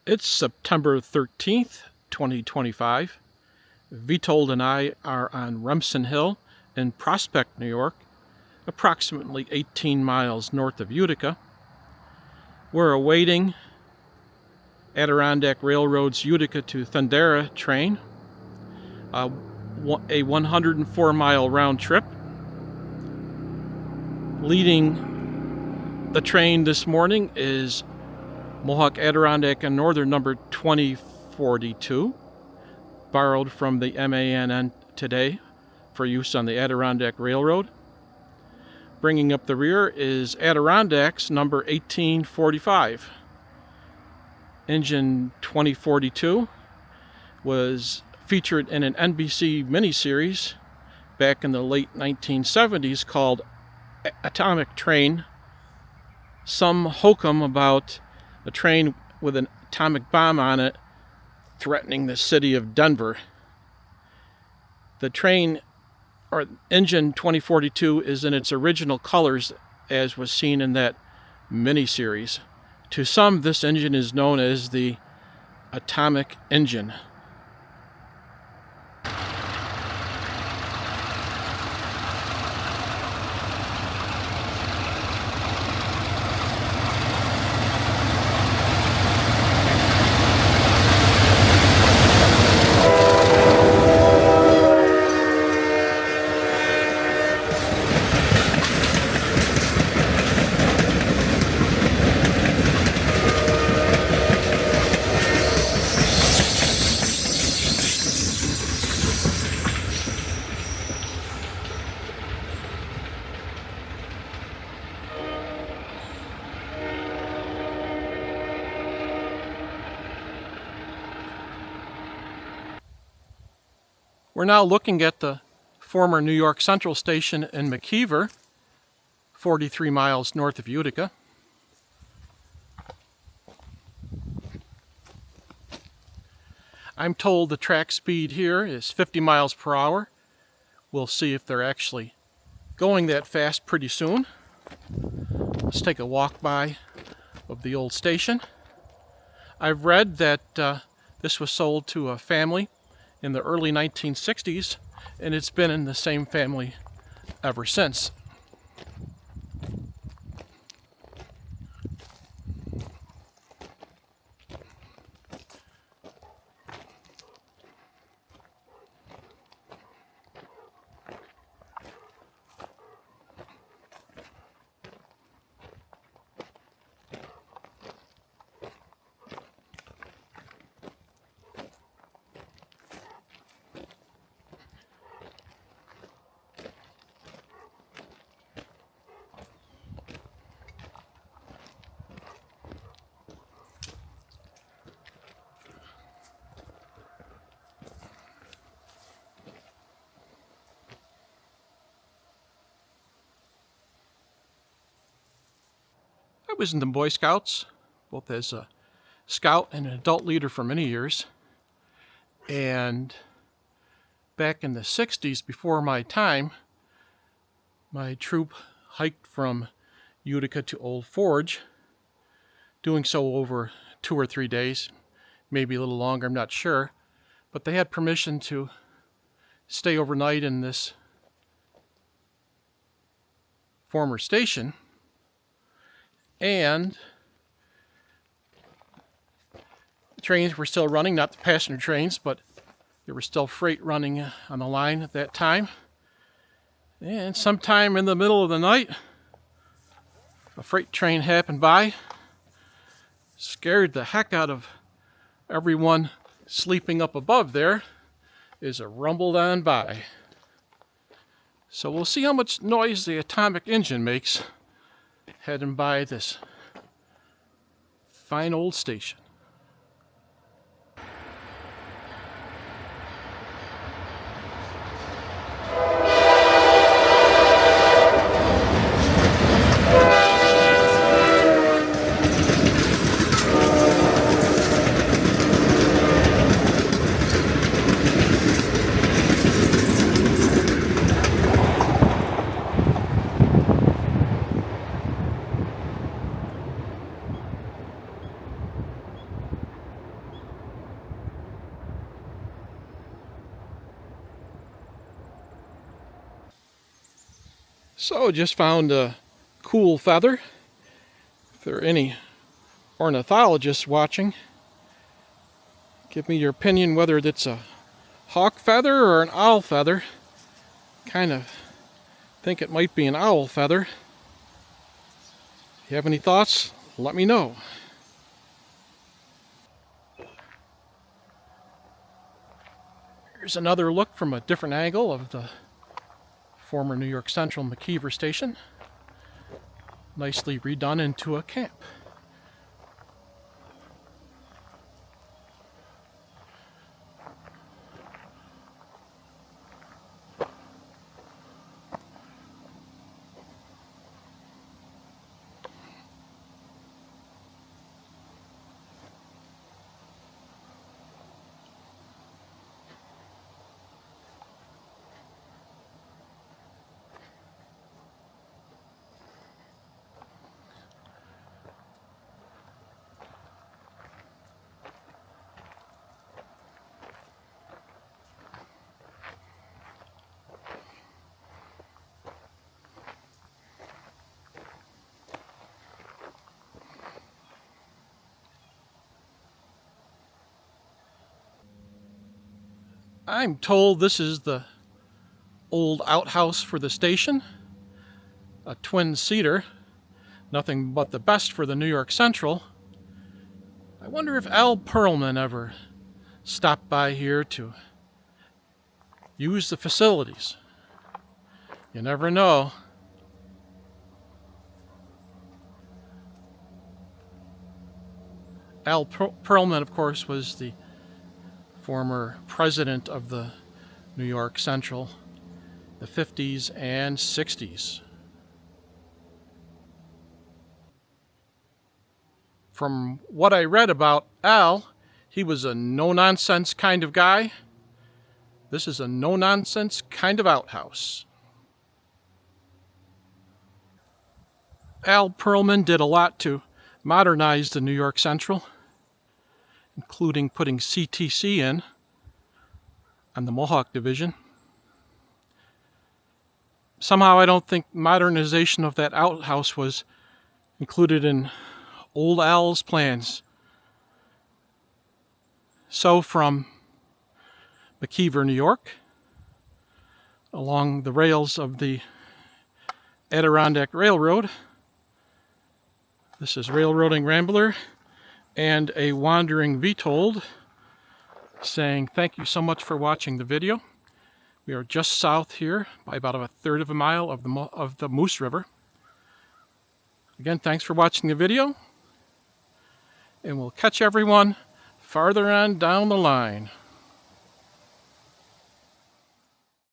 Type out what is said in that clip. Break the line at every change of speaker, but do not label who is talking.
It's September 13th, 2025. Witold and I are on Remsen Hill in Prospect, New York, approximately 18 miles north of Utica. We're awaiting Adirondack Railroad's Utica-Thendara train, a 104-mile round trip. Leading the train this morning is Mohawk Adirondack and Northern number 2042, borrowed from the MANN today for use on the Adirondack Railroad. Bringing up the rear is Adirondack's number 1845. Engine 2042 was featured in an NBC miniseries back in the late 1970s called Atomic Train. Some hokum about a train with an atomic bomb on it threatening the city of Denver. The train, or engine 2042, is in its original colors as was seen in that miniseries. To some, this engine is known as the atomic engine. We're now looking at the former New York Central Station in McKeever, 43 miles north of Utica. I'm told the track speed here is 50 miles per hour. We'll see if they're actually going that fast pretty soon. Let's take a walk by of the old station. I've read that this was sold to a family in the early 1960s, and it's been in the same family ever since. I was in the Boy Scouts, both as a scout and an adult leader for many years. And back in the 60s, before my time, my troop hiked from Utica to Old Forge, doing so over 2 or 3 days, maybe a little longer, I'm not sure. But they had permission to stay overnight in this former station. And the trains were still running, not the passenger trains, but there was still freight running on the line at that time. And sometime in the middle of the night, a freight train happened by, scared the heck out of everyone sleeping up above there as it rumbled on by. So we'll see how much noise the atomic engine makes heading by this fine old station. So just found a cool feather. If there are any ornithologists watching, give me your opinion whether it's a hawk feather or an owl feather. Kind of think it might be an owl feather. If you have any thoughts, let me know. Here's another look from a different angle of the former New York Central McKeever station. Nicely redone into a camp. I'm told this is the old outhouse for the station, a twin-seater, nothing but the best for the New York Central. I wonder if Al Perlman ever stopped by here to use the facilities. You never know. Al Perlman, of course, was the former president of the New York Central, the 50s and 60s. From what I read about Al, he was a no-nonsense kind of guy. This is a no-nonsense kind of outhouse. Al Perlman did a lot to modernize the New York Central, including putting CTC in on the Mohawk Division. Somehow I don't think modernization of that outhouse was included in old Al's plans. So from McKeever, New York, along the rails of the Adirondack Railroad, this is Railroading Rambler and a wandering Witold saying thank you so much for watching the video. We are just south here by about a third of a mile of the Moose River. Again, thanks for watching the video, and we'll catch everyone farther on down the line.